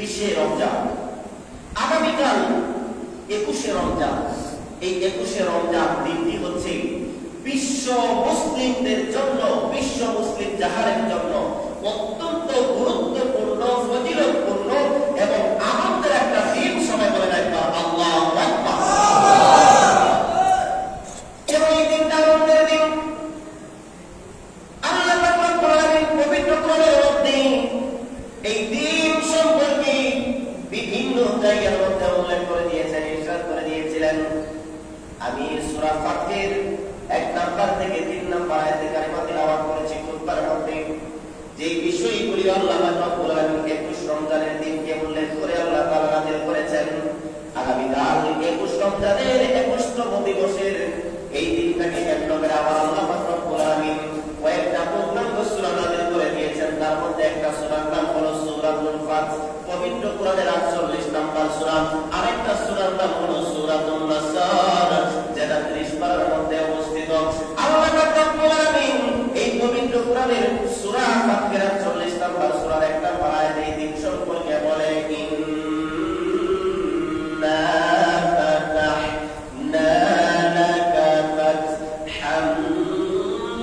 20 রমজান, আগামীকাল 21 রমজান। এই 21 রমজান দিনটি হচ্ছে বিশ্ব মুসলিমদের জন্য, বিশ্ব মুসলিম জাহানের জন্য অত্যন্ত গুরুত্বপূর্ণ, ফজিলতপূর্ণ এবং আনন্দের একটা দিন। সবাই বলে একবার আল্লাহু আকবার। এবং এই দিনটা আনন্দের দিন। আল্লাহ পাক কোরআনের পবিত্র কোরআনের মধ্যে এই দিন সম্পর্কে বিভিন্ন জায়গার মধ্যে উল্লেখ করে দিয়েছেন, ইরশাদ করে দিয়েছিলেন। আমি সূরা ফাতির 1 নাম্বার থেকে 3 নাম্বার আয়াতে কারিমা তিলাওয়াত করেছি খুতবার মধ্যে। যে বিষয়গুলি আল্লাহ রাব্বুল আলামিন 21 রমজানের দিনকে উল্লেখ করে আল্লাহ তাআলা নাযিল করেছেন, আগামীকাল 21 রমজানের 21তম দিবসের এই দিনটাকে কেন্দ্র করে আবার আল্লাহ রাব্বুল আলামিন কয়েকটা পূর্ণাঙ্গ সূরা নাযিল করে দিয়েছেন। তার মধ্যে একটা সূরার নাম হলো সূরাতুল ফাত, পবিত্র কোরআনের 48 নাম্বার সূরা। আরেকটা সূরার নাম হলো সূরাতুন নাসর, যেটা 30 পারার মধ্যে অবস্থিত। আল্লাহ রাব্বুল আলামিন এই পবিত্র কোরআনের সূরা ফাতির 48 নাম্বার সূরার একটা আয়াতে এই দিন সম্পর্কে বলে, ইন্না ফাতাহনা লাকা ফাতহাম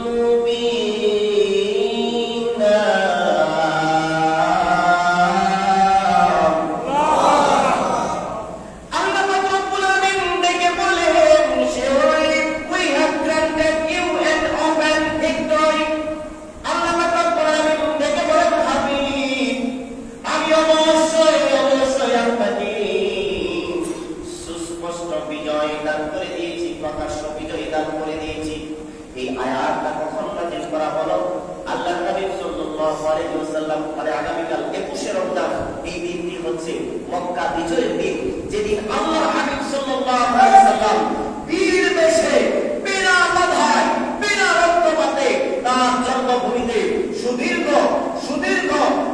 মুবিনা। আল্লাহ রাব্বুল আলামিন ডেকে বলেন, surely we have granted you an open victory. আল্লাহ রাব্বুল আলামিন ডেকে বলেন, হাবিব, আমি অবশ্যই আপনাকে সুস্পষ্ট বিজয় দান করে দিয়েছি, প্রকাশ্য বিজয় দান করে দিয়েছি। এই আয়াতটা কখন নাযিল করা হলো? আল্লাহর নবী সাল্লাল্লাহু আলাইহি ওয়াসাল্লাম আগামীকাল 21 রমজান, এই দিনটি হচ্ছে মক্কা বিজয়ের দিন, যেদিন আল্লাহর হাবিব সাল্লাল্লাহু আলাইহি ওয়াসাল্লাম বীর বেশে বিনা বাধায় বিনা রক্তপাতে তার জন্মভূমিতে সুদীর্ঘ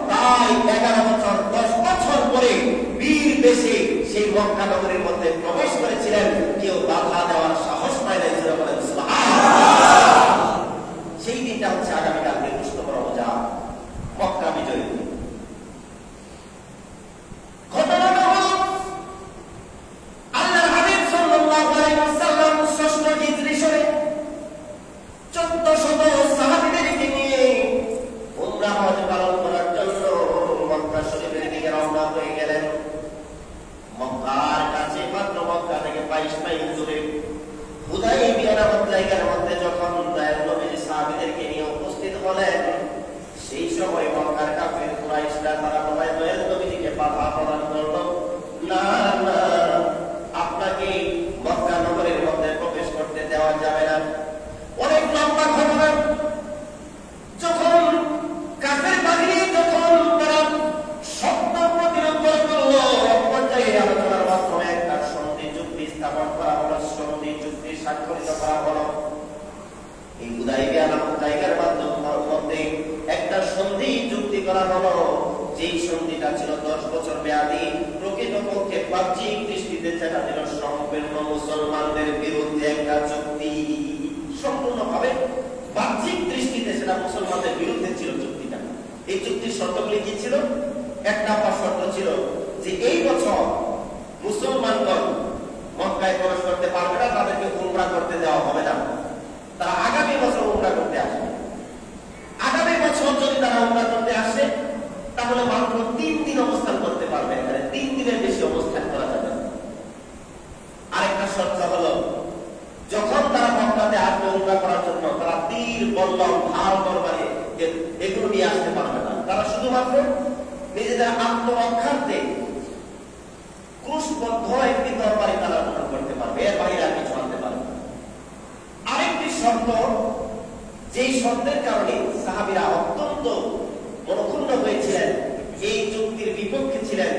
প্রায় 11 বছর 10 বছর পরে বীর বেশে সেই মক্কা নগরীর মধ্যে প্রবেশ করেছিলেন। কেউ বাধা দেওয়ার সাহস পায় না। বলেন সুবহানাল্লাহ। সেই দিনটা হচ্ছে আগামীকাল 21তম রমজান, মক্কা বিজয়ের দিন। ঘটনাটা হলো আল্লাহর হাবিব সাল্লাল্লাহু আলাইহি ওয়াসাল্লাম 6ষ্ঠ হিজরি সনে 1400 সাহাবীদেরকে নিয়ে উমরাহ হজ পালন করার জন্য মক্কা শরীফের দিকে রওনা হয়ে গেলেন। মক্কার কাছে মাত্র মক্কা থেকে 22 মাইল দূরে হুদাইবিয়া নামক জায়গার মধ্যে যখন দয়াল নবী সাহাবীদেরকে নিয়ে উপস্থিত হলেন, সেই সময় মক্কার কাফির কুরাইশরা তারা সবাই দয়াল নবীকে বাধা প্রদান করল, না না, আপনাকে মক্কা নগরের মধ্যে প্রবেশ করতে দেওয়া যাবে না। অনেক লম্বা ঘটনা। যখন কাফের বাহিনী তারা শব্দ প্রতিরোধ করল, পর্যায়ে আলোচনার মাধ্যমে একটা সন্ধি চুক্তি স্থাপন করা হলো, সন্ধি চুক্তি স্বাক্ষরিত করা হলো। এই হুদাইবিয়া নামক জায়গার মধ্যে একটা সন্ধি চুক্তি করা হলো, যেই সন্ধিটা ছিল 10 বছর মেয়াদী। প্রকৃতপক্ষে বাহ্যিক দৃষ্টিতে সেটা ছিল সম্পূর্ণ মুসলমানদের বিরুদ্ধে একটা চুক্তি। সম্পূর্ণভাবে বাহ্যিক দৃষ্টিতে সেটা মুসলমানদের বিরুদ্ধে ছিল চুক্তিটা। এই চুক্তির শর্তগুলি কি ছিল? 1 নম্বর শর্ত ছিল যে এই বছর মুসলমানগণ মক্কায় প্রবেশ করতে পারবে না, তাদেরকে উমরা করতে দেওয়া হবে না। তারা আগামী বছর উমরা করতে আসবে। আগামী বছর যদি তারা উমরা করতে আসে, তাহলে মাত্র 3 দিন অবস্থান করতে পারবে, এখানে 3 দিনের বেশি অবস্থান করা যাবে না। আরেকটা শর্ত হলো, যখন তারা মক্কাতে আসবে উমরা করার জন্য, তারা তীর, বল্লম, ঢাল, তরবারি এগুলো নিয়ে আসতে পারবে না। তারা শুধুমাত্র নিজেদের আত্মরক্ষার্থে ক্রুশবদ্ধ একটি তরবারি তারা গ্রহণ করতে পারবে, এর বাইরে আর কিছু আনতে পারবে না। আরেকটি শর্ত, যেই শর্তের কারণে সাহাবীরা অত্যন্ত মনক্ষুণ্ণ হয়েছিলেন, এই চুক্তির বিপক্ষে ছিলেন,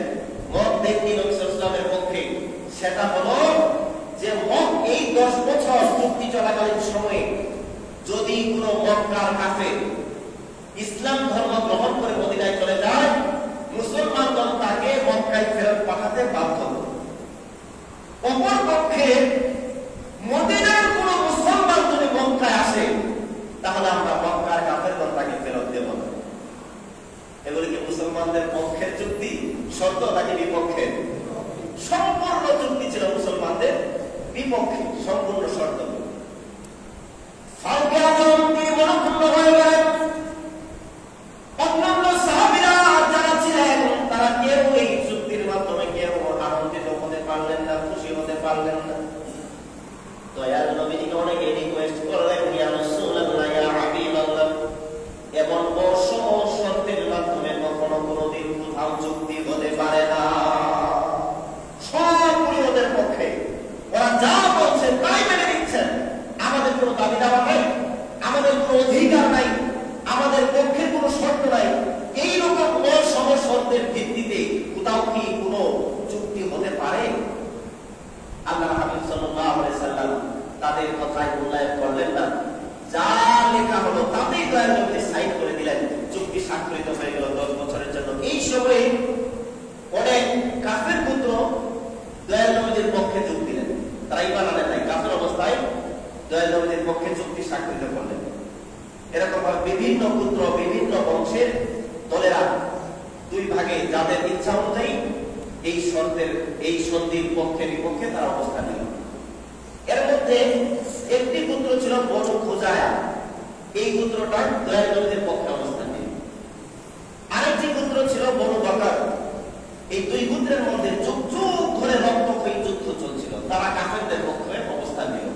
মত দেননি নবী সাল্লাল্লাহু আলাইহি ওয়াসাল্লামের পক্ষে, সেটা হলো যে এই 10 বছর চুক্তি চলাকালীন সময়ে যদি কোনো মক্কার কাফের ইসলাম ধর্ম গ্রহণ করে মদিনায় চলে যায়, মুসলমানগণ তাকে মক্কায় ফেরত পাঠাতে বাধ্য। অপরপক্ষে মদিনার কোন মুসলমান যদি মক্কায় আসে, তাহলে আমরা মক্কার কাফেরগণ তাকে ফেরত দেব না। এগুলি কি মুসলমানদের পক্ষের চুক্তি? শর্ত নাকি বিপক্ষে? সম্পূর্ণ চুক্তি ছিল মুসলমানদের বিপক্ষে, সম্পূর্ণ শর্ত। ফারুক আজম তিনি মনক্ষুণ্ণ হয়ে গেলেন। অন্যান্য সাহাবীরা যারা ছিলেন তারা কেউ এই চুক্তির মাধ্যমে কেউ আনন্দিত হতে পারলেন না, খুশি হতে পারলেন না। দয়াল নবীজিকে অনেকে রিকোয়েস্ট করলেন, ইয়া রাসূলুল্লাহ, ইয়া হাবিবাল্লাহ, এমন অসম শর্তের মাধ্যমে কখনো কোনোদিন কোথাও চুক্তি হতে পারে না। সবগুলি ওদের পক্ষে, ওরা যা বলছেন তাই মেনে নিচ্ছেন। আমাদের কোনো দাবি দাবা নাই, আমাদের কোনো অধিকার নাই, আমাদের পক্ষে কোনো শর্ত নাই। এইরকম অসম শর্তের ভিত্তিতে কোথাও কি কোনো চুক্তি হতে পারে? আল্লাহ হাবিব সাল্লাল্লাহু আলাইহি সাল্লাম তাদের কথায় মূল্যায়ন করলেন না। যা লেখা হলো তাতেই দয়াল নবী সাইন করে দিলেন। চুক্তি স্বাক্ষরিত হয়ে গেল 10 বছরের জন্য। এই সময়ে অনেক কাফের পুত্র দয়াল নবীর পক্ষে যোগ দিলেন। তারা ঈমান আনে নাই, কাফের অবস্থায় দয়াল নবীর পক্ষে চুক্তি স্বাক্ষরিত করলেন। এরকম বিভিন্ন পুত্র, বিভিন্ন বংশের দলেরা দুই ভাগে যাদের ইচ্ছা অনুযায়ী এই শর্তের, এই সন্ধির পক্ষে বিপক্ষে তারা অবস্থান নিল। এর মধ্যে একটি পুত্র ছিল বনু খুজায়া, এই পুত্রটা দয়াল নবীর পক্ষে অবস্থান নিল। আরেকটি পুত্র ছিল বনু বকর। এই দুই পুত্রের মধ্যে যুগ যুগ ধরে রক্তক্ষয়ী যুদ্ধ চলছিল। তারা কাফেরদের পক্ষে অবস্থান নিল,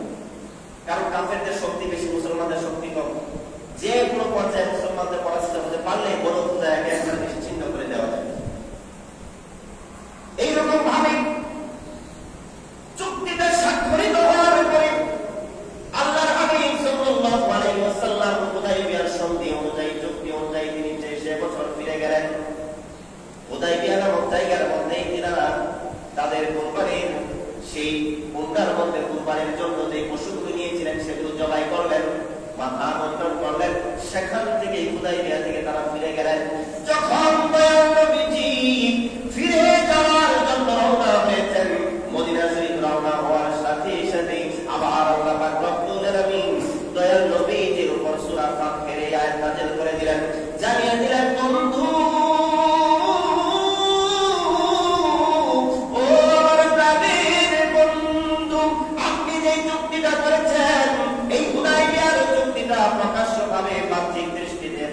কারণ কাফেরদের শক্তি বেশি, মুসলমানদের শক্তি কম। যে কোনো পর্যায়ে মুসলমানদের পরাজিত হতে পারলে বনু খুজায়াকে একবার নিশ্চিহ্ন করে দেওয়া যায়। এইরকম ভাবে চুক্তিতে স্বাক্ষরিত হওয়ার পরে আল্লাহর হাবিব সাল্লাল্লাহু আলাইহি ওয়াসাল্লাম হুদায়বিয়ার সন্ধি অনুযায়ী, চুক্তি অনুযায়ী তিনি 6 বছর ফিরে গেলেন। হুদায়বিয়া নামক জায়গার মধ্যেই তিনারা তাদের কুরবানির সেই উন্ডার মধ্যে কুরবানির জন্য যে পশুগুলো নিয়েছিলেন সেগুলো জবাই করলেন, মাথা বন্টন করলেন। সেখান থেকে হুদায়বিয়া থেকে তারা ফিরে গেলেন। যখন দয়াল নবীজি ফিরে যাওয়ার জন্য রওনা হয়েছেন, মদিনা শরীফ রওনা হওয়ার সাথে সাথে আবার আল্লাহ পাক রব্বুল আলামিন দয়াল নবীজির উপর সূরা ফাতহের আয়াত নাযিল করে দিলেন, জানিয়ে দিলেন, বন্ধু ও আমার প্রাণের বন্ধু, আপনি যে চুক্তিটা করেছেন, এই হুদায়বিয়ার চুক্তিটা প্রকাশ্যভাবে বাহ্যিক দৃষ্টিতে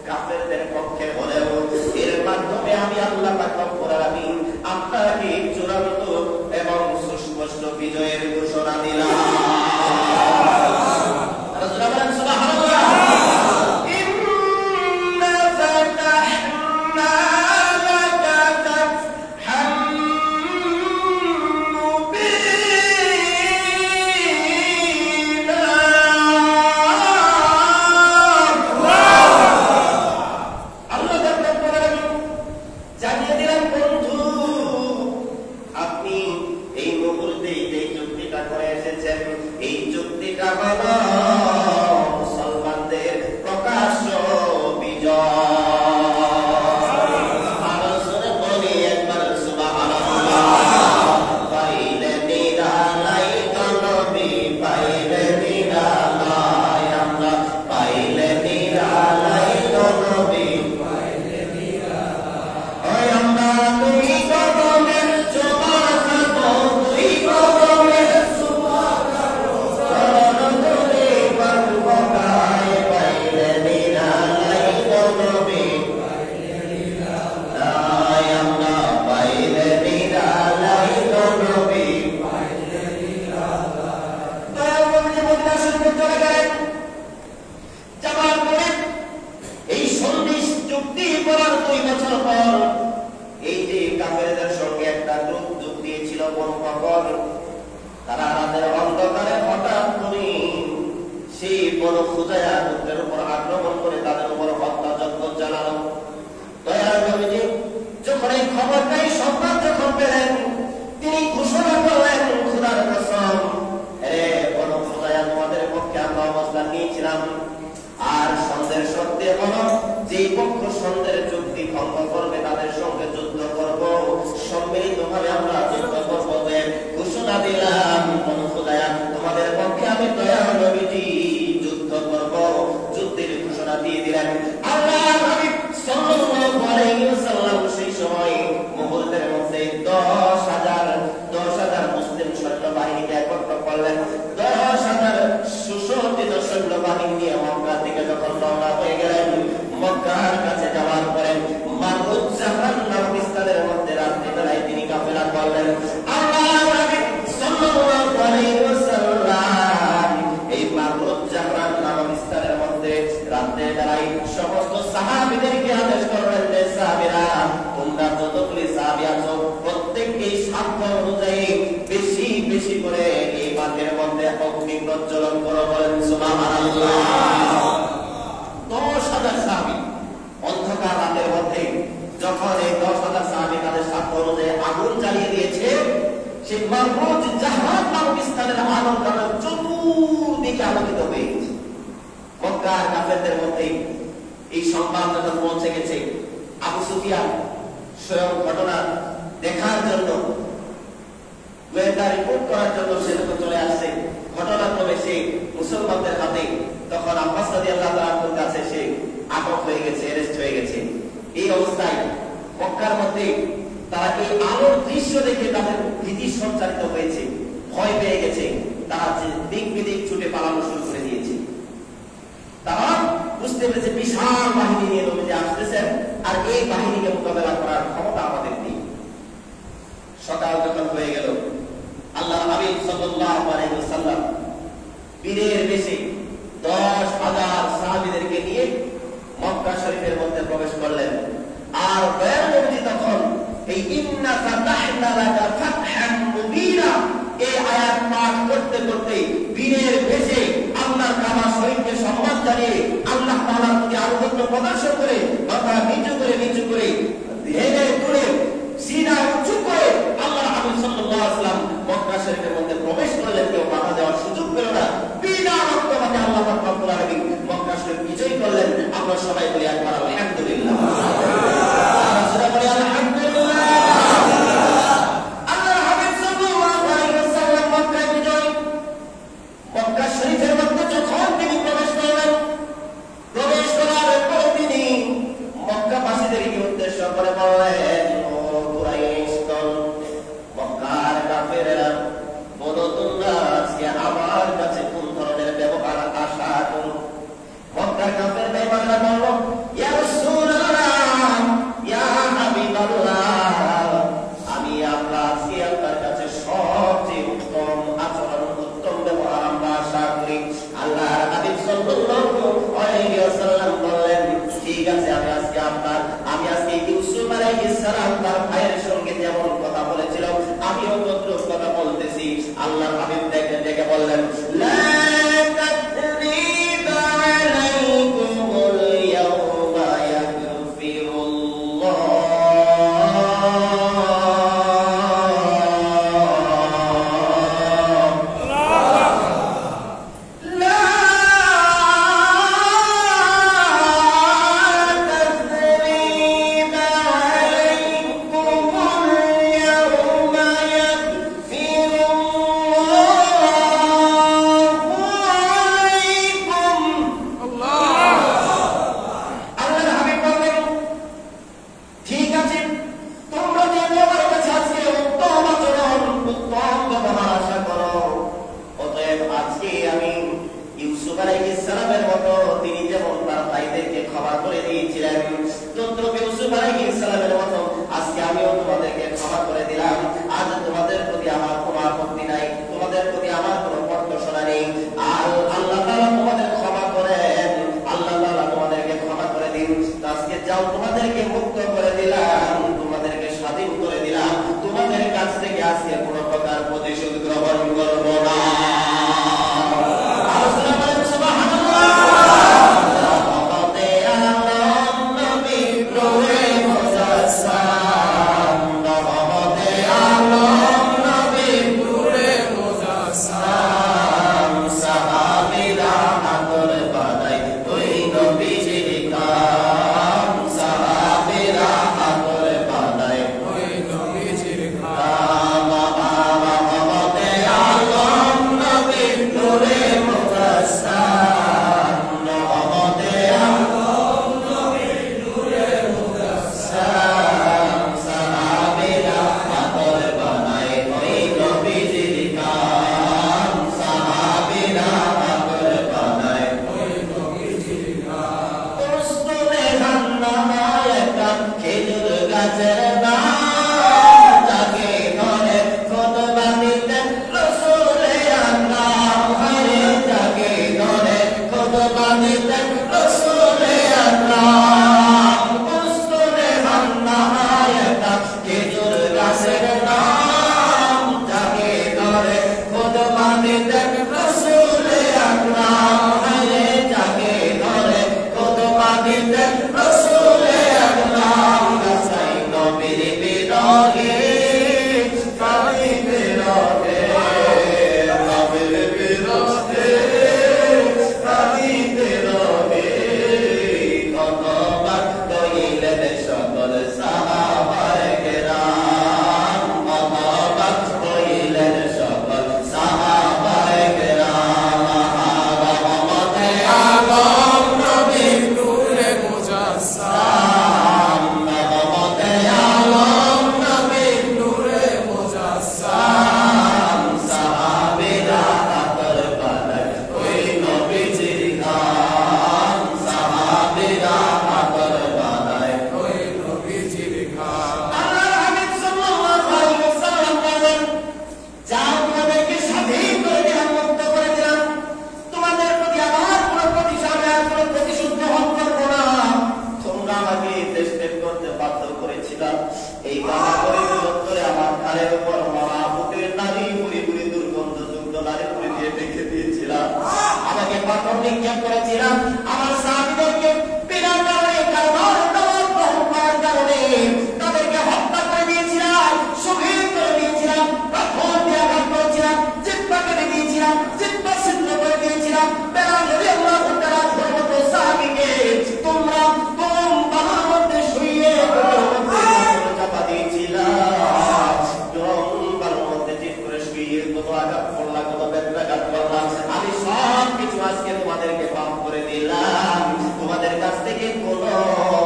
কাফেরদের পক্ষে হলেও এর মাধ্যমে আমি আল্লাহ পাক রব্বুল আলামিন আপনাকে চূড়ান্ত এবং সুস্পষ্ট বিজয়ের ঘোষণা দিলাম। সুবহানাল্লাহ। ইন্না ফাতাহনা লাকা ফাতহাম মুবিনা। আল্লাহ রব্বুল আলামিন জানিয়ে দিলেন, বন্ধু আপনি এই মুহূর্তে যে চুক্তিটা করে এসেছেন, এই চুক্তিটা হলো মুসলমানদের প্রকাশ্য বিজয়। আলোচনা বলি একবার সুবহানাল্লাহ। পাইলে নিরালাই নবী, পাইলে নিরালাই আমরা, পাইলে নিরালাই নবী, পাইলে নিরালাই আমরা। দুই কদমের চোমা খাবো, দুই কদমের চোমা খাবো, চরণ ধরে বাঁধবো গায়ে, পাইলে নিরালাই নবী, পাইলে নিরালাই আমরা, পাইলে নিরালাই নবী, পাইলে নিরালাই। দয়াল নবীজি মদিনা শরীফে চলে গেলেন। যাবার পরে এই সন্ধি চুক্তি করার 2 বছর পর এই যে কাফেরদের সঙ্গে একটা গ্রুপ যোগ দিয়েছিল বনু বকর, তারা রাতের অন্ধকারে হঠাৎ করে সেই বনু খুজায়া গোত্রের উপর আক্রমণ করে তাদের উপর হত্যাযজ্ঞ চালালো। দয়াল নবীজি যখন এই খবরটাই সংবাদ যখন পেলেন, তিনি ঘোষণা করলেন, খোদার কসম, রে বনু খুজায়া, তোমাদের পক্ষে আমরা অবস্থান নিয়েছিলাম, আর সন্দেহ সত্যি হলো যে পক্ষ সন্দেহের চুক্তি ভঙ্গ করবে তাদের সঙ্গে যুদ্ধ করব, সম্মিলিতভাবে আমরা যুদ্ধ করব। ঘোষণা দিলাম, বনু খুজায়া, তোমাদের পক্ষে আমি দয়াল নবীজি যুদ্ধ করব। যুদ্ধের ঘোষণা দিয়ে দিলেন। আল্লাহর হাবিব সাল্লাল্লাহু আলাইহি ওয়াসাল্লাম সেই সময় 10,000 মুসলিম সৈন্যবাহিনীকে একত্র করলেন। 10,000 সুসজ্জিত সৈন্যবাহিনী নিয়ে মক্কা থেকে যখন রওনা হয়ে গেলেন, মক্কার কাছে যাওয়ার পরে মারুজ জাহরান নামক স্থানের মধ্যে রাত্রিবেলায় তিনি কাফেলা করলেন। আল্লাহর নবী সাল্লাল্লাহু আলাইহি ওয়াসাল্লাম এই মারুজ জাহরান নামক স্থানের মধ্যে রাত্রিবেলায় সমস্ত সাহাবীদেরকে আদেশ করলেন যে সাহাবীরা তোমরা যতগুলি সাহাবী আছো প্রত্যেককেই সাধ্য অনুযায়ী বেশি বেশি করে এই মাঠের মধ্যে অগ্নি প্রজ্বলন করো, বলেন সুবহানাল্লাহ। 10,000 সাহাবী অন্ধকার রাতের মধ্যে যখন এই 10,000 সাহাবী তাদের সাধ্য অনুযায়ী আগুন জ্বালিয়ে দিয়েছে, সেই মারুজ জাহরান নামক স্থানের আলো চতুর্দিকে আলোকিত হয়ে গেছে। মক্কার কাফেরদের মধ্যে এই সংবাদ যখন পৌঁছে গেছে, আবু সুফিয়ান স্বয়ং ঘটনা দেখার জন্য, গোয়েন্দা রিপোর্ট করার জন্য সে যখন চলে আসছে, ঘটনাক্রমে সে মুসলমানদের হাতে তখন আব্বাস রাদিয়াল্লাহু তাআলার কাছে সে আটক হয়ে গেছে, অ্যারেস্ট হয়ে গেছে। এই অবস্থায় মক্কার মধ্যে তারা এই আলোর দৃশ্য দেখে তাদের ভীতি সঞ্চারিত হয়েছে, ভয় পেয়ে গেছে। তারা দিক বিদিক ছুটে পালানো শুরু করে দিয়েছে। তারা বুঝতে পেরেছে বিশাল বাহিনী নিয়ে নবীজি আসতেছেন, আর এই বাহিনীকে মোকাবেলা করার ক্ষমতা আমাদের নেই। সকাল যখন হয়ে গেল, আল্লাহর হাবিব সাল্লাল্লাহু আলাইহি ওয়াসাল্লাম বীরের বেশে 10,000 সাহাবীদেরকে নিয়ে মক্কা শরীফের মধ্যে প্রবেশ করলেন। আর নবীজি তখন এই ইন্না ফাতাহনা লাকা ফাতহান মুবিনা এই আয়াত পাঠ করতে করতে বীরের বেশে আল্লাহর কাবা শরীফকে সম্মান জানিয়ে আল্লাহ তাআলার প্রতি আনুগত্য প্রদর্শন করে মাথা নিচু করে ধীরে ধীরে সিনা উঁচু করে আল্লাহর হাবিব সাল্লাল্লাহু আলাইহি ওয়াসাল্লাম মক্কা শরীফের মধ্যে প্রবেশ করলেন। কেউ বাধা দেওয়ার সুযোগ পেল না। বিনা রক্তপাতে আল্লাহ পাক রব্বুল আলামিন মক্কা শরীফ বিজয় করলেন। আমরা সবাই বলি একবার আলহামদুলিল্লাহ। আমরা সবাই বলি আলহামদুলিল্লাহ। গাছের নাম যাকে ধরে খুতবা দিতেন রাসূলে আকরাম হরে যাকে ধরে খুতবা দিতেন রাসূলে আকরাম মুস্তুরে হান্নাহায়তা খেজুর গাছের নাম যাকে ধরে খুতবা দিতেন রাসূলে আকরাম হরে যাকে ধরে খুতবা দিতেন রাসূলে আকরাম গাছাই নবীর বিরহে কালি বিরহে নবীর বিরহে কালি বিরহে কতবার কইলেন সকল সাহাবায়ে কেরাম কতবার কইলেন সকল সাহাবায়ে কেরাম রহমতে আলম নবীর নূরে মুজাসসাম রহমতে আলম নবীর নূরে মুজাসসাম সাহাবীরা আতর বানায় ওই নবীজির গান সাহাবীরা আতর বানায় ওই নবীজির গান আল্লাহর হাবিব সাল্লাল্লাহু আলাইহি ওয়াসাল্লাম বলেন যাও তোমাদেরকে স্বাধীন করে দিলাম মুক্ত করে দিলাম তোমাদের প্রতি আমার কোনো প্রতিশোধ আর কোনো প্রতিশোধ গ্রহণ করবো না তোমরা আমাকে দেশ ত্যাগ করতে বাধ্য করেছিলাম এই কথা করে উত্তরে আমার ঘাড়ের উপর মরা বুকের নারী পুরি পুরি দুর্গন্ধযুক্ত নারী পুরি দিয়ে রেখে দিয়েছিলাম আমাকে পাথর নিক্ষেপ করেছিলাম আমার সাহাবীদেরকে বিনার কারণে কারবার দাওয়াত গ্রহণ করার কারণে তাদেরকে হত্যা করে দিয়েছিলাম শহীদ করে দিয়েছিলাম পাথর দিয়ে আঘাত করেছিলাম জিহ্বা কেটে দিয়েছিলাম জিহ্বা ছিন্ন করে দিয়েছিলাম বেলাল রাদিয়াল্লাহু তাআলা ধর্মত সাহাবীকে তোমরা কোন বালুর মধ্যে শুইয়ে চাপা দিয়েছিলাম কোন বালুর মধ্যে চিত করে শুইয়ে কত আঘাত করলা কত বেদনাঘাত করলাম আমি সব কিছু আজকে তোমাদেরকে মাফ করে দিলাম তোমাদের কাছ থেকে কোনো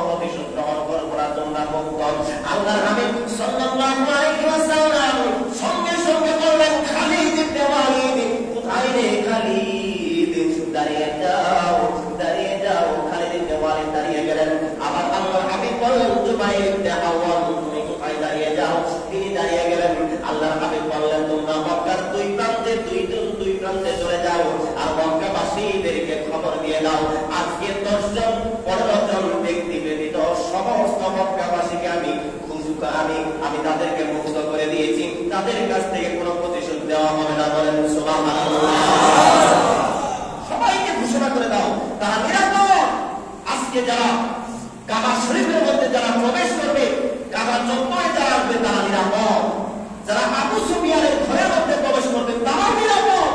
প্রতিশোধ গ্রহণ করবো না তোমরা মুক্ত আল্লাহর হাবিব সাল্লাল্লাহু আলাইহি ওয়াসাল্লাম সঙ্গে সঙ্গে বললেন খালিদ ইবনে ওয়ালিদ কোথায় রে খালিদ দাঁড়িয়ে যাও খালিদ ইবনে ওয়ালিদ দাঁড়িয়ে গেলেন আবার আল্লাহর হাবিব বললেন জুবাইর ইবনে আওয়াম তুমি কোথায় দাঁড়িয়ে যাও তিনি দাঁড়িয়ে গেলেন আল্লাহর হাবিব বললেন তোমরা মক্কার দুই প্রান্তে চলে যাও আর মক্কাবাসীদেরকে খবর দিয়ে দাও আজকে 10 জন 15 জন ব্যক্তি ব্যতীত সমস্ত মক্কাবাসীকে আমি তাদেরকে মুক্ত করে দিয়েছি তাদের কাছ থেকে কোনো প্রতিশোধ দেওয়া হবে না বলেন সুবহানাল্লাহ সবাইকে ঘোষণা করে দাও তারা নিরাপদ আজকে যারা কাবা শরীফের মধ্যে যারা প্রবেশ করবে কাবা চত্বরে যারা আসবে তারা নিরাপদ যারা আবু সুফিয়ানের ঘরের মধ্যে প্রবেশ করবে তারা নিরাপদ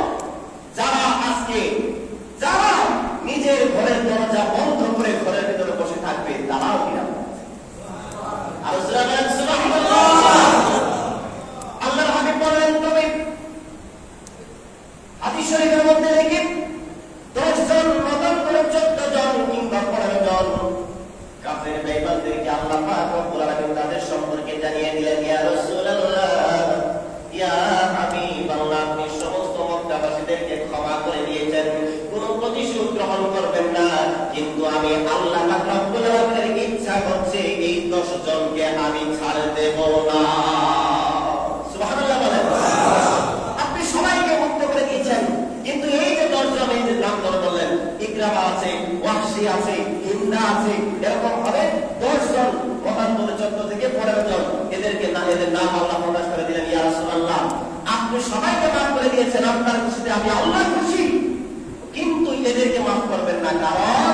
যারা নিজের ঘরের দরজা বন্ধ করে ঘরের ভিতরে বসে থাকবে তারাও নিরাপদ আর সুবহানাল্লাহ আল্লাহর হাবিব বলেন তবে হাদিস শরীফের মধ্যে রেখে 10 জন বদল করে 14 জন কিংবা 15 জন কাফের বেঈমানদেরকে আল্লাহ পাক রব্বুল আলামিন তাদের সম্পর্কে জানিয়ে দিলেন ইয়া রাসূলুল্লাহ ইয়া হাবিবাল্লাহ আপনি সমস্ত মক্কাবাসীদেরকে ক্ষমা করে দিয়েছেন কোনো প্রতিশোধ গ্রহণ করবেন না কিন্তু আমি আল্লাহ পাক রব্বুল আলামিনের ইচ্ছা করছে এই 10 জনকে আমি ছাড় দেব না সুবহানাল্লাহ বলেন আপনি সবাইকে মুক্ত করে দিয়েছেন কিন্তু এই যে 10 জন এই যে নাম বললেন ইকরামা আছে ওয়াহশী আছে হিন্দা আছে এরকম ভাবে 10 জন মতান্তরে 14 থেকে 15 জন এদের নাম আল্লাহ প্রকাশ করে দিলেন ইয়া রাসূলুল্লাহ আপনি সবাইকে মাফ করে দিয়েছেন আপনার খুশিতে আমি আল্লাহ খুশি কিন্তু এদেরকে মাফ করবেন না কারণ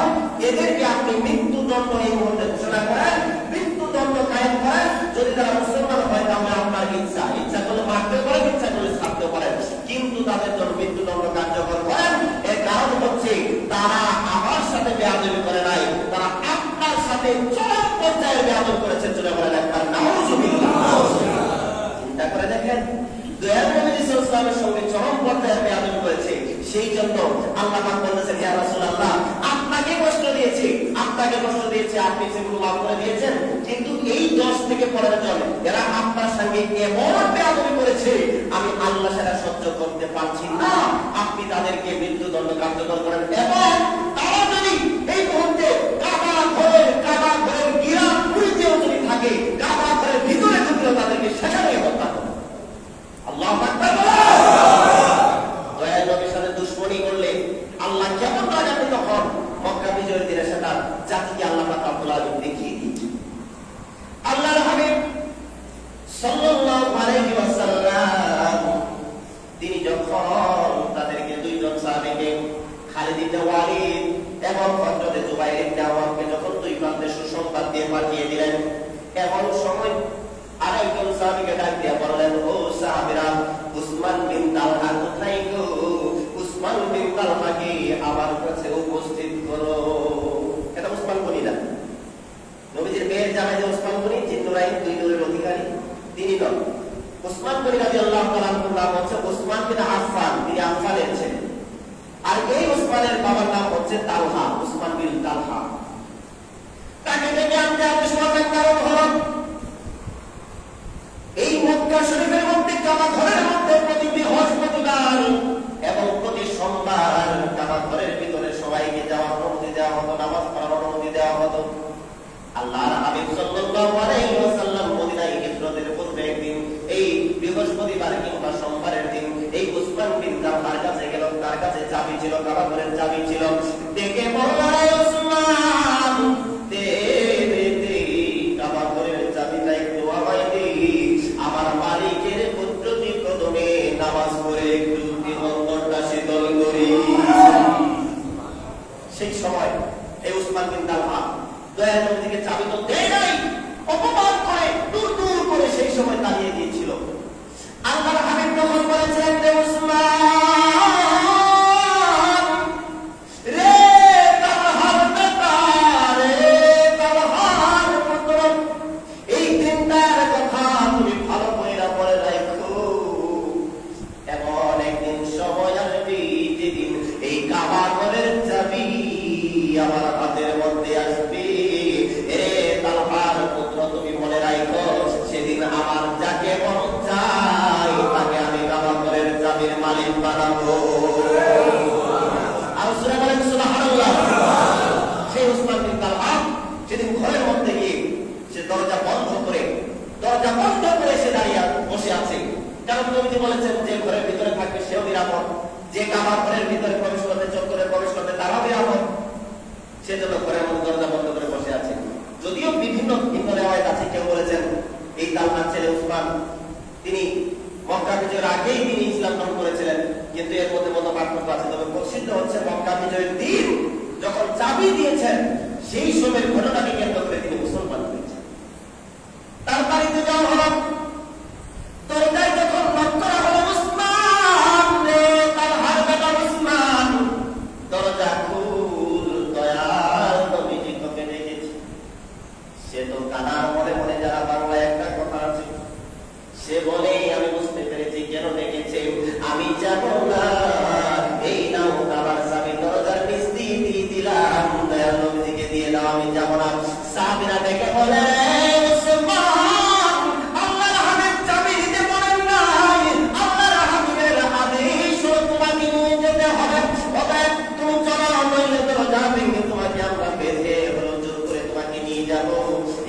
এদেরকে আপনি মৃত্যুদণ্ড এই মুহূর্তে ঘোষণা করেন মৃত্যুদণ্ড কায়েম করেন যদি তারা মুসলমান হয় তাহলে আপনার ইচ্ছা করলে মারতে পারেন ইচ্ছা করলে ছাড়তে পারেন কিন্তু তাদের জন্য মৃত্যুদণ্ড কার্যকর করেন এর কারণ হচ্ছে তারা আমার সাথে বেয়াদবি করে নাই তারা আপনার সাথে চরম পর্যায়ে বেয়াদবি করেছে চলে বলেন একবার নাউযুবিল্লাহ চিন্তা করে দেখেন দয়ার নবী সাল্লাল্লাহু আলাইহি ওয়াসাল্লামের সঙ্গে চরম পর্যায়ে বেয়াদবি করেছে সেই জন্য আল্লাহ পাক বলেছেন ইয়া রাসূলুল্লাহ আপনাকে কষ্ট দিয়েছে আপনি সেগুলো মাফ করে দিয়েছেন কিন্তু এই 10 থেকে 15 জন এরা আপনার সঙ্গে এমন বেয়াদবি করেছে আমি আল্লাহ সেটা সহ্য করতে পারছি না আপনি তাদেরকে মৃত্যুদণ্ড কার্যকর করেন এবং তারা যদি এই মুহূর্তে কাবা ঘরের গিরা পুরিতেও যদি থাকে কাবা চিহ্নিত। উসমান গনি রাদিয়াল্লাহু তাআলা আনহুর নাম হচ্ছে উসমান বিন আফফান, তিনি আফফানের ছেলে। আর এই উসমানের বাবার নাম হচ্ছে তালহা, উসমান বিন তালহা। তাকে দেখে আমি শোনার কারণ হলো এই মক্কা শরীফের মধ্যে কাবা ঘরের মধ্যে প্রতি বৃহস্পতিবার এবং প্রতি সোমবার কাবা ঘরের ভিতরে সবাইকে যাওয়ার অনুমতি দেওয়া হতো, নামাজ পড়ার অনুমতি দেওয়া হতো। আল্লাহর হাবিব সাল্লাল্লাহু আলাইহি ওয়াসাল্লাম মদিনায় হিজরতের পূর্বে একদিন এই বৃহস্পতিবার কিংবা সোমবারের দিন এই উসমান বিন তালহার কাছে গেল। তার কাছে চাবি ছিল, কাবা ঘরের চাবি ছিল। দেখে বলল, উসমান দে দে কাবা ঘরের চাবিটা একটু আমায় দে, আমার মালিকের কুদরতি কদমে নামাজ পড়ে একটু অন্তরটা শীতল করি। সেই সময় এই উসমান বিন তালহা দয়ার নবীকে চাবি তো দেয় নাই, অপমান করে দূর দূর করে সেই সময় দাঁড়িয়ে দিয়েছিল। আল্লাহর হাবিব তখন বলেছেন, রে উসমান, রে তালহার বেটা, রে তালহার পুত্র, এই দিনটার কথা তুমি ভালো করে মনে রাখো। এমন একদিন সময় আসবে যেদিন এই কাবা ঘরের চাবি আমার হাতের মধ্যে আসবে। তুমি মনে রাখো, সেদিন আমার যাকে মন চাই তাকে আমি কাবা ঘরের চাবির মালিক বানাবো। আর সূরা বলেন সুবহানাল্লাহ। সেই উসমান বিন তালহা সেদিন ঘরের মধ্যে গিয়ে সে দরজা বন্ধ করে সে দাঁড়িয়ে বসে আছে। কারণ নবীজি বলেছেন যে ঘরের ভিতরে থাকবে সেও নিরাপদ, যে কাবা ঘরের ভিতরে প্রবেশ করতে, চত্বরে প্রবেশ করতে তারাও নিরাপদ। সেজন্য ঘরের মধ্যে দরজা বন্ধ করে বসে আছে। যদিও বিভিন্ন রিওয়ায়াত আছে, কেউ বলেছেন এই তালহার ছেলে উসমান তিনি মক্কা বিজয়ের আগেই তিনি ইসলাম গ্রহণ করেছিলেন, কিন্তু এর মধ্যে মত পার্থক্য আছে। তবে প্রসিদ্ধ হচ্ছে মক্কা বিজয়ের দিন যখন চাবি দিয়েছেন সেই সময়ের ঘটনাকে কেন্দ্র করে তিনি মুসলমান হয়েছেন। তার বাড়িতে যাওয়া হলো, দরজায় যখন নক করা হলো, উসমান রে তালহার বেটা উসমান, দরজা খুল, দয়াল নবীজি তোকে ডেকেছি। সে তো কানা মনে মনে, যারা বাংলায় একটা কথা আছে, সে বলে আমি বুঝতে পেরেছি কেন ডেকেছে, আমি যাবো না, এই নাও কাবার চাবি, দরজার নিচ দিয়ে দিলাম, দয়াল নবীজিকে দিয়ে দাও, আমি যাবো না। সাহাবীরা ডেকে বলে, আল্লাহর হাবিব চাবি দিতে বলেন নাই, আল্লাহর হাবিবের আদেশ তোমাকে নিয়ে যেতে হবে, অতএব তুমি চলো, নইলে দরজা ভেঙে তোমাকে আমরা বেঁধে হলো জোর করে তোমাকে নিয়ে যাবো।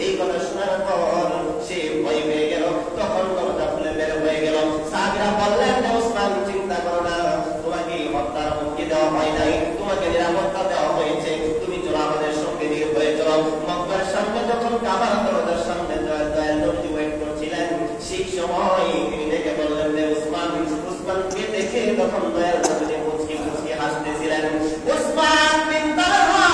এই কথা শোনার পর সে ভয় পেয়ে গেল, তখন দরজা খুলে বের হয়ে গেল। সাহাবীরা বললেন, উসমান চিন্তা করো না, তোমাকে হত্যার হুমকি দেওয়া হয় নাই, তোমাকে নিরাপত্তা দেওয়া হয়েছে, তুমি চলো আমাদের সঙ্গে নিয়ে হয়ে চলো। মক্কার সামনে যখন কাবার দরজার সামনে দয়াল নবী ওয়েট করছিলেন, সেই সময় তিনি ডেকে বললেন, উসমান। উসমানকে দেখে তখন দয়াল নবী মুচকি মুচকি হাসতেছিলেন। উসমান বিন তালহা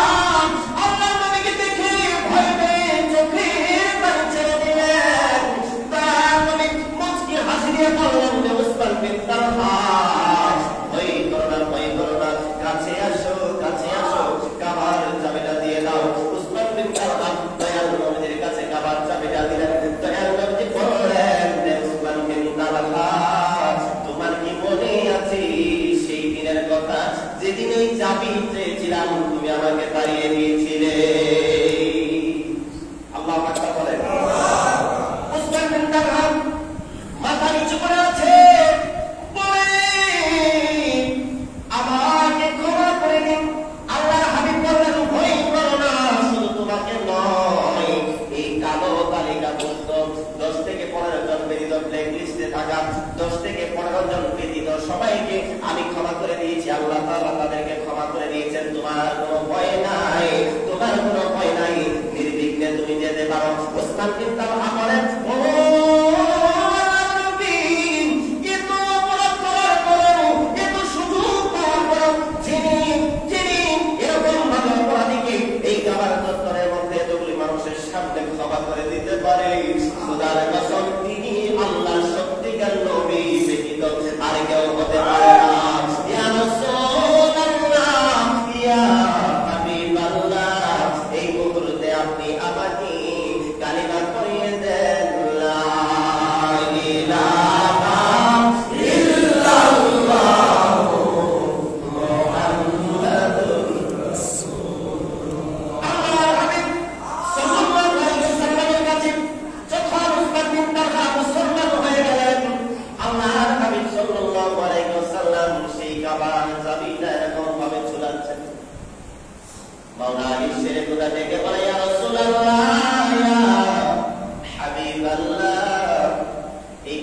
আল্লাহর নবীকে দেখে ভয় পেয়ে চোখের পানি ছেড়ে দিলেন। দয়াল নবী মুচকি হাসি দিয়ে বললেন, উসমান বিন তালহা, ভয় করো না, কাছে আসো, কাবার চাবিটা দিয়ে দাও। উসমান বিন তালহা দয়াল নবীর কাছে কাবার চাবিটা দিলেন। দয়াল নবী বললেন, উসমান বিন তালহা, তোমার কি মনে আছে সেই দিনের কথা, যেদিন ওই চাবি চেয়েছিলাম তুমি আমাকে তাড়িয়ে দিয়েছিলে? আল্লাহু আকবার বলেন। উসমান বিন তালহা মাথা নিচু করে আছে, আমাকে ক্ষমা করে দিন। আল্লাহর হাবিব বললেন, ভয় করো না, শুধু তোমাকে নয়, এই কালো তালিকাভুক্ত 10 থেকে 15 জন ব্যতীত ব্ল্যাক লিস্টে থাকা 10 থেকে 15 জন ব্যতীত সবাইকে আমি ক্ষমা করে দিয়েছি। আল্লাহ তাআলা তাদেরকে ক্ষমা করে দিয়েছেন। তোমার কোনো ভয় নাই, নির্বিঘ্নে তুমি যেতে পারো। উসমান বিন তালহা বলেন, ও নবী, এত অপরাধ করার পরেও, এত সুযোগ পাওয়ার পরেও যিনি এরকম ভাবে অপরাধীকে এই কাবার চত্বরের মধ্যে এতগুলি মানুষের সামনে ক্ষমা করে দিতে পারে, খোদার কসম তিনি আল্লাহর সত্যিকার নবী ব্যতীত আর কেউ হতে পারে না। ইয়া রাসূলুল্লাহ, ইয়া হাবিবাল্লাহ, এই মুহূর্তে আপনি আমাকে কালিমা পড়িয়ে দেন, লা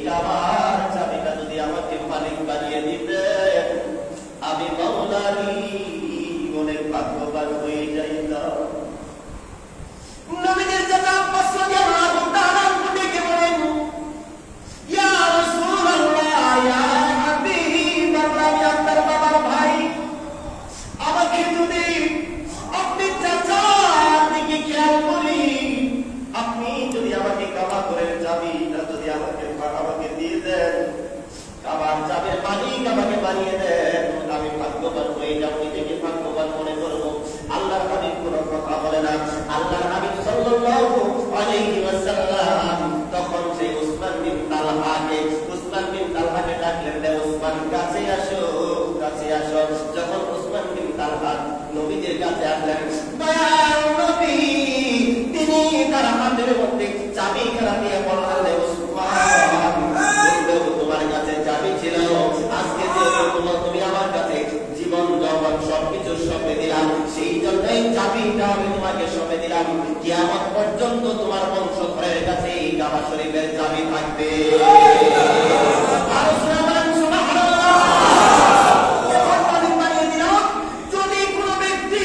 কাবার চাবিটা যদি আমাকে মালিক বানিয়ে দিতেন, আমি মাওলারি অনেক ভাগ্যবান হয়ে যাইতাম। নবীদের চাচা আব্বাস রাদিয়াল্লাহু তাআলা ডেকে বলেন, ইয়া রাসূলুল্লাহ, ইয়া হাবিবাল্লাহ, আপনার বাবার ভাই, আমাকে যদি আপনি চাচার দিকে খেয়াল করি, আপনি যদি আমাকে কাবা ঘরের চাবিটা যদি আমাকে দিয়ে দেন, কাবার চাবির মালিক আমাকে বানিয়ে দেন, আমি ভাগ্যবান হয়ে যাব, নিজেকে ভাগ্যবান মনে করব। আল্লাহর হাবিব কোনো কথা বলে না। আল্লাহর হাবিব সাল্লাল্লাহু আলাইহি ওয়াসাল্লাম তখন সেই উসমান বিন তালহাকে ডাকলেন, রে উসমান, কাছে আসো, কাছে আসো। যখন উসমান বিন তালহা নবীদের কাছে আসলেন, দয়াল নবী তিনি তার হাতের মধ্যে চাবি খেলা দিয়ে বললেন, রে উসমান, তোমার কাছে চাবি ছিল, আজকে যে তুমি আমার কাছে জীবন যৌবন সবকিছু সঁপে দিলাম, সেই জন্যই চাবিটা আমি তোমাকে সঁপে দিলাম। কিয়ামত পর্যন্ত তোমার বংশধরের কাছে এই কাবা শরীফের চাবি থাকবে। যদি কোনো ব্যক্তি,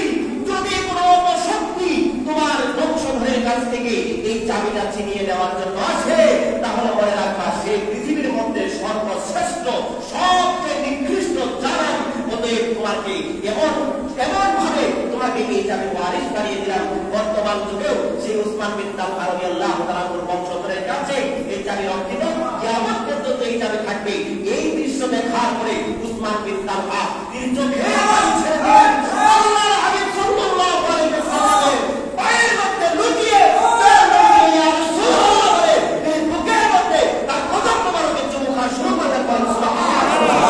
যদি কোনো অপশক্তি তোমার বংশধরের কাছ থেকে এই চাবিটা ছিনিয়ে নেওয়ার জন্য আসে, তাহলে মনে রাখবা সে পৃথিবীর মধ্যে সর্বশ্রেষ্ঠ, সবচেয়ে নিকৃষ্ট জানান। অতএব তোমাকে এমন ভাবে তোমাকে এই চাবি ওয়ারিশ বানিয়ে দিলাম। বর্তমান যুগেও সেই উসমান বিন তালহা রাদিয়াল্লাহু তাআলার বংশধরের কাছে এই চাবি রক্ষিত, কিয়ামত পর্যন্ত এই চাবি থাকবে। এই দৃশ্য দেখার পরে উসমান বিন তালহা তিনি চোখে পানি ছেড়ে দিলেন। আল্লাহর হাবিব সাল্লাল্লাহু আলাইহি ওয়াসাল্লামের পায়ের মধ্যে লুটিয়ে ইয়া রাসূলুল্লাহ বলে এই বুকের মধ্যে তার কদম মোবারকে চুমু খাওয়া শুরু করলেন। সুবহানাল্লাহ।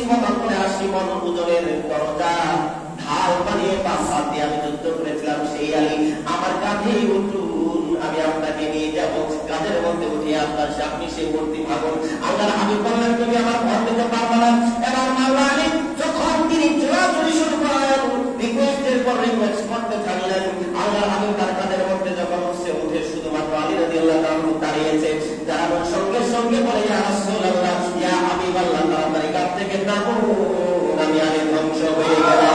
মতন করে 80 মন ওজনের দরজা ঢাল বানিয়ে 5 হাত দিয়ে আমি যুদ্ধ করেছিলাম, সেই আলী আমার কাঁধে উঠুন, আমি আপনাকে নিয়ে যাব, কাঁধের মধ্যে উঠিয়ে আপনার সামনে সেই মূর্তি ভাগন। আল্লাহর হাবিব বললেন, তুমি আমার ভর দিতে পারবে না। এবার মাওলা আলী যখন তিনি জোরাজুরি শুরু করেন, রিকোয়েস্টের পর রিকোয়েস্ট করতে থাকলেন, আল্লাহর হাবিব তার কাঁধের মধ্যে যখন উঠে শুধুমাত্র আলী রাদিয়াল্লাহু তাআলা দাঁড়িয়েছে, দাঁড়ানোর সঙ্গে সঙ্গে বলে, ইয়া রাসূলুল্লাহ, ইয়া হাবিবাল্লাহ, তাড়াতাড়ি কাঁধ থেকে নামুন, আমি আলী ধ্বংস হয়ে গেলাম।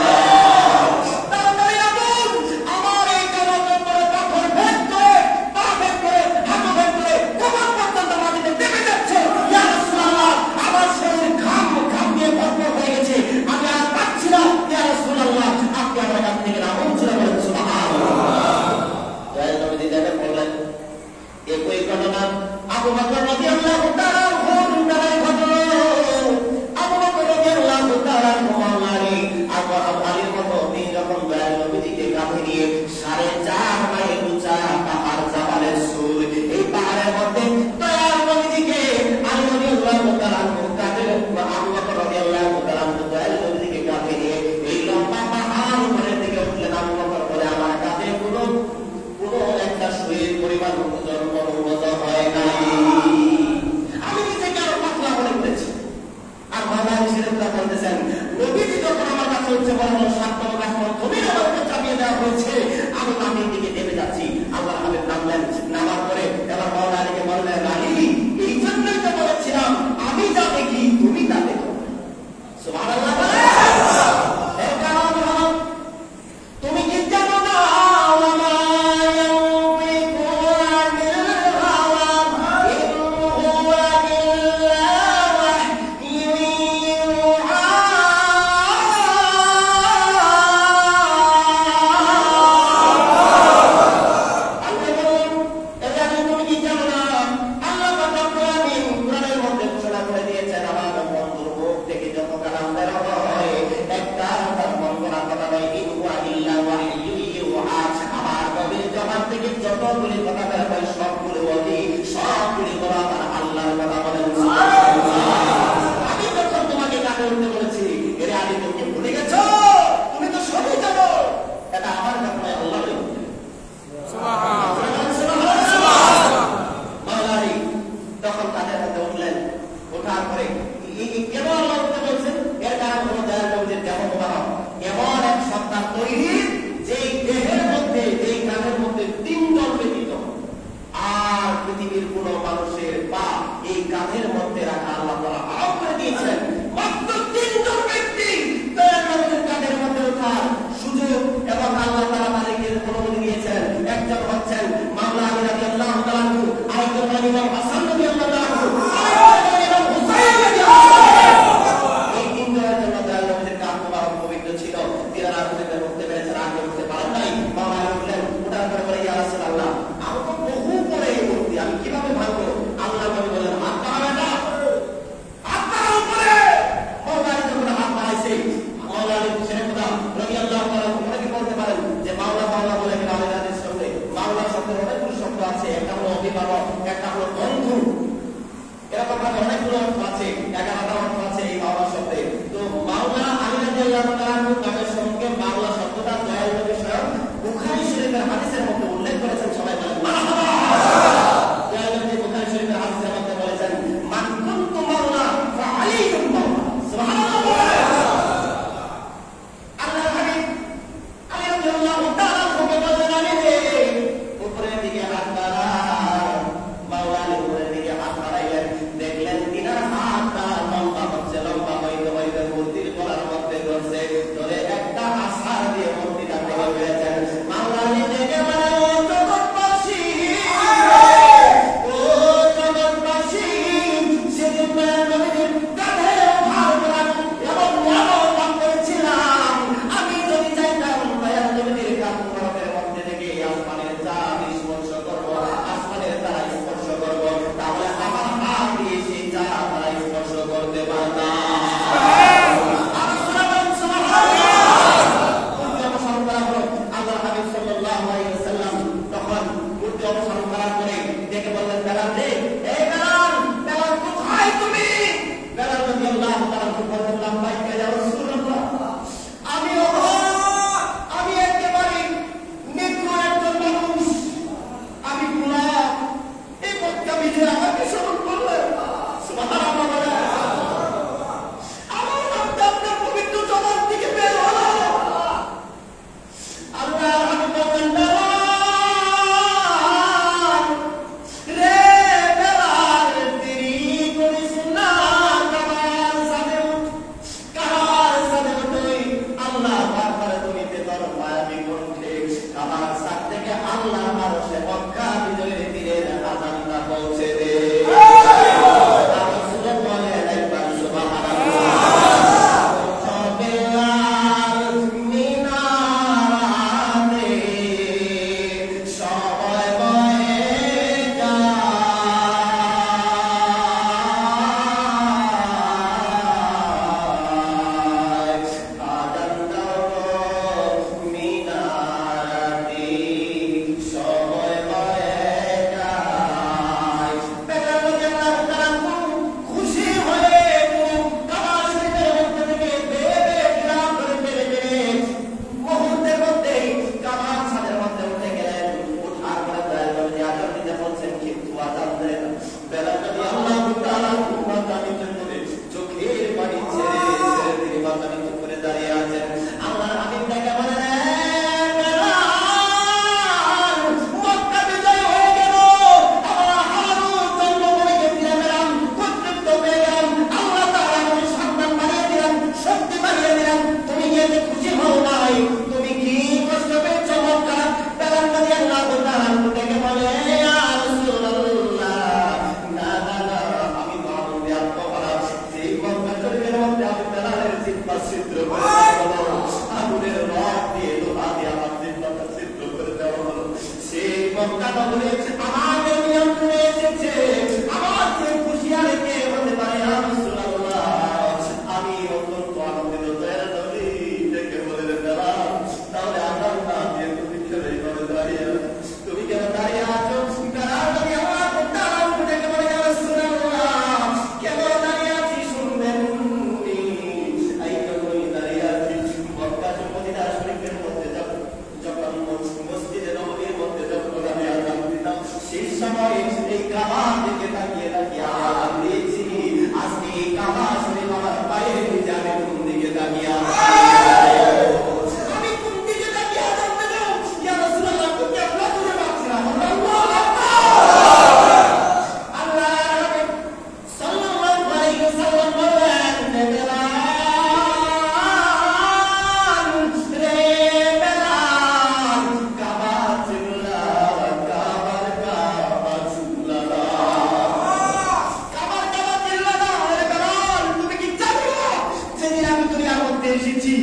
করতে এসেছি,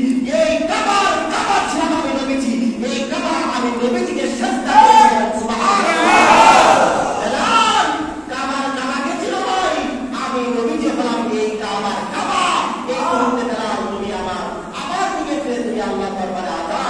এই কাবার ছিলাম আমি নবীজি, এই কাবা আমি নবীজিকে সাজদা করেছি। সুবহানাল্লাহ। কাবাকে ছিল ভাই, আমি নবীজি হলাম এই কাবার কাবা। এই মুহূর্তে দাঁড়াও তুমি আমার দিকে ফিরে তুমি আল্লাহ দরবারে আযান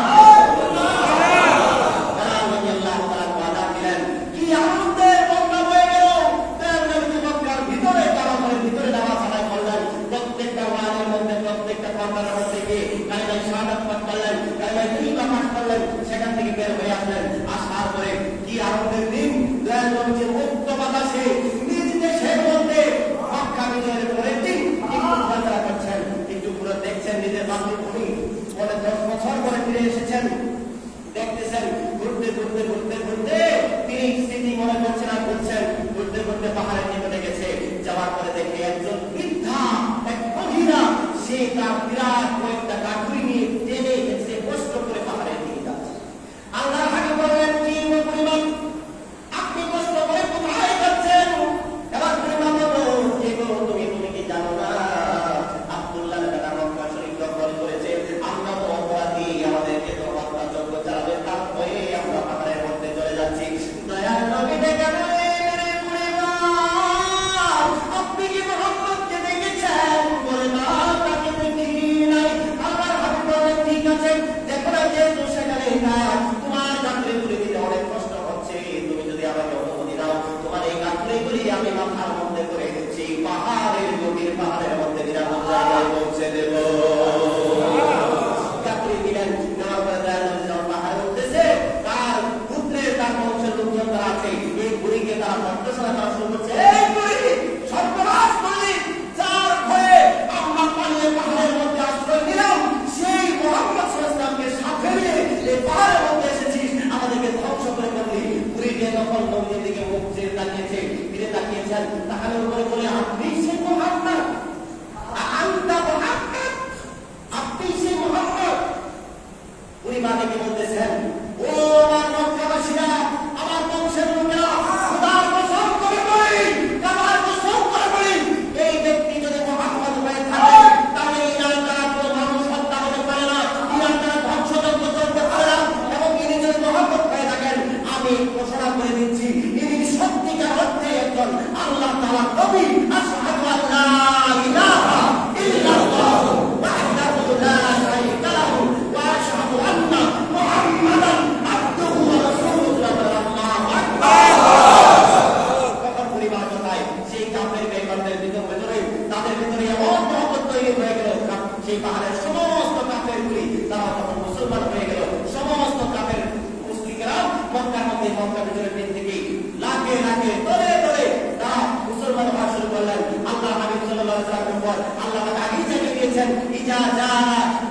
সেখান থেকে বের হয়ে আসলেন। আসার পরে কি আনন্দের দিন, মুক্ত বাতাসে নিজ দেশের মধ্যে মক্কা বিজয়ের পরের দিন একটু ঘোরাফেরা করছেন, একটু ঘুরে দেখছেন নিজের মাতৃভূমি, বলে 10 বছর পরে ফিরে এসেছেন, দেখতেছেন ঘুরতে ঘুরতে ঘুরতে ঘুরতে তিনি স্মৃতি মনে করছেন আর ঘুরছেন, ঘুরতে ঘুরতে পাহাড়ের নিকটে গেছে। যাওয়ার পরে দেখে একজন বৃদ্ধা এক মহিলা, সে তার বিরাট কয়েকটা কাঠুরি নিয়ে টেনে গেছে, কষ্ট করে পাহাড়ের দিকে যাচ্ছে। আল্লাহ হাবিব বললেন, কি পরিমাণ আপনি কষ্ট করে কোথায় যাচ্ছেন? এবার পরিমাণ বলল, তুমি কি জানো না আব্দুল্লাহ দাদা মক্কা শরীফ দখল করেছে, আমরা তো অপরাধী, আমাদেরকে তো হত্যাযজ্ঞ চালাবে, তার ভয়ে আমরা পাহাড়ের মধ্যে চলে যাচ্ছি। দয়াল নবী ডেকে আপনি কি মুহাম্মদকে দেখেছেন? বলে না, তাকে দেখি নাই। আল্লাহর হাবিব বলেন, ঠিক আছে, দেখো না যেহেতু সেখানে তোমার কাঠুরিগুলি দিতে অনেক কষ্ট হচ্ছে, তুমি যদি আমাকে অনুমতি দাও, তোমার এই কাঠুরিগুলি আমি মাথার মধ্যে করে সেই পাহাড়ের গভীর পাহাড়ের মধ্যে নিরাপদ জায়গায় পৌঁছে দেব। কাঠুরি দিলেন, নেওয়ার পরে দয়াল পাহাড়ে উঠতেছে, তার পুত্রের তার বংশের লোকজন তারা আছে, এই বুড়িকে তারা ভর্তসরা করা শুরু করছে। এই বুড়ি সর্বনাশ করলি, যার ভয়ে আমরা পালিয়ে পাহাড়ের মধ্যে আশ্রয় নিলাম, সেই মুহাম্মদ সাল্লাল্লাহু আলাইহি ওয়াসাল্লামকে সাথে নিয়ে এই পাহাড়ের মধ্যে এসেছিস, আমাদেরকে ধ্বংস করে ফেললি। বুড়িকে তখন নবীর দিকে মুখ চেয়ে তাকিয়েছে, ফিরে তাকিয়েছেন, তাকানোর পরে বলে, আপনি সেই মুহাম্মদ, আনতা মুহাম্মদ, আপনি সেই মুহাম্মদ। বুড়ি মা ডেকে বলতেছেন, ও আমার মক্কাবাসীরা, আমার বংশের লোকেরা, খোদার কসম করে বলি, কাবার কসম করে বলি, এই ব্যক্তি যদি মুহাম্মদ হয়ে থাকে, তাহলে ইনার দ্বারা কোনো মানুষ হত্যা হতে পারে না, ইনার দ্বারা ধ্বংসযজ্ঞ চলতে পারে না, এবং ইনি যদি মুহাম্মদ হয়ে থাকেন, আমি ঘোষণা করে দিচ্ছি, ইনি সত্যিকার অর্থে একজন আল্লাহ তাআলার নবী। আশহাদু আল্লা ইলাহা ইল্লাল্লাহ ওয়াহদাহু লা শারীকা লাহু ওয়া আশহাদু আন্না মুহাম্মাদান আবদুহু ওয়া রাসূলুহু। আল্লাহু আকবার। তখন পরিবার কোথায় সেই কাফের বেঈমানদের ভিতরে তাদের ভিতরে এমন মহব্বত তৈরি হয়ে গেল, সেই পাহাড়ের সমস্ত কাফেরগুলি তারা তখন মুসলমান হয়ে গেল। সমস্ত কাফের মুশরিকরা মক্কার মধ্যে, মক্কার ভিতরে দিন থেকে লাখে লাখে তরে তরে তারা মুসলমান হওয়া শুরু করলেন। আল্লাহ হাবিব সাল্লাল্লাহু আলাইহি ওয়াসাল্লামের পর আল্লাহ তাআলা আগেই জানিয়ে দিয়েছেন, ইজা জা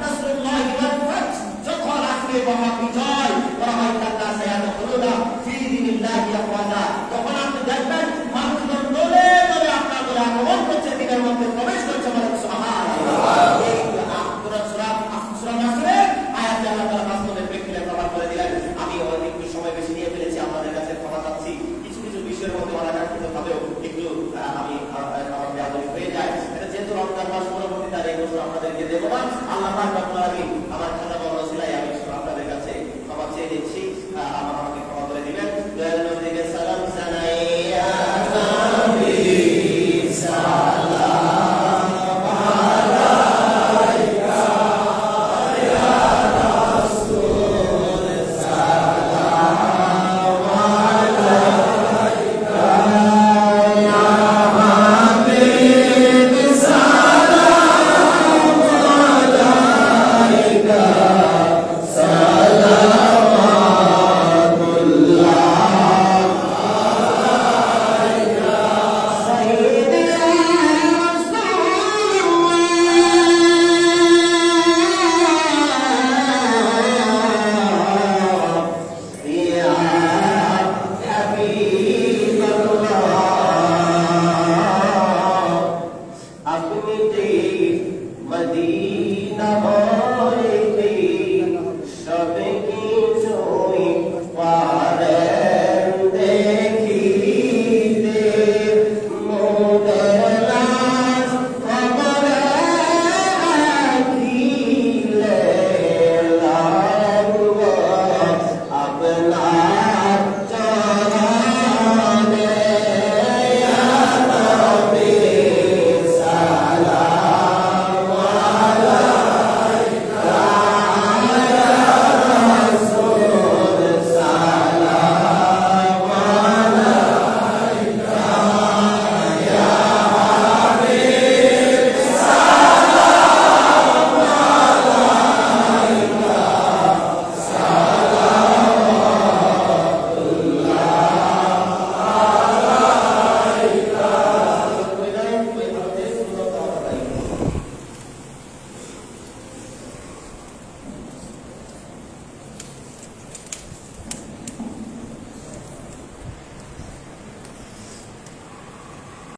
নাসরুল্লাহি ওয়াল ফাত, যখন আসবে মহা বিজয়, ওয়ারাআইতান নাসা ইয়াদখুলুনা ফি দীনিল্লাহি আফওয়াজা, তখন আপনি দেখবেন মানুষজন দলে দলে আপনার উপর আগমন করছে, দিনের মধ্যে প্রবেশ করছে। বলেন সুবহানাল্লাহ। এই সূরা নাসরের আয়াত আল্লাহ তাআলা বাস্তবে প্রেক্ষিতে প্রমাণ করে দিলেন। আমি একটু সময় বেশি নিয়ে ফেলেছি, আপনাদের কাছে ক্ষমা চাচ্ছি। কিছু কিছু বিষয়ের মধ্যে অনাকাঙ্ক্ষিত ভাবেও একটু আমি আমার বেয়াদবি হয়ে যায়। এটা যেহেতু রমজান মাস, পরবর্তী তার এই বছর আপনাদেরকে দেবো না। আল্লাহ পাক রব্বুল আলামিন আমার খাতা বড় ছিলাই, আমি আপনাদের কাছে ক্ষমা চেয়ে দিচ্ছি, আমাকে ক্ষমা করে দিবেন। দয়াল নবীকে সালাম জানাই, ইয়া নবী সালাম আলাইকা, ইয়া রাসূল সালাম আলাইকা, ইয়া হাবিব সালাম আলাইকা, সালাওয়াতুল্লাহ আলাইকা, সাইয়্যিদুনা রাসূলুল্লাহ, ইয়া হাবিবাল্লাহ। আপনি যে মদিনা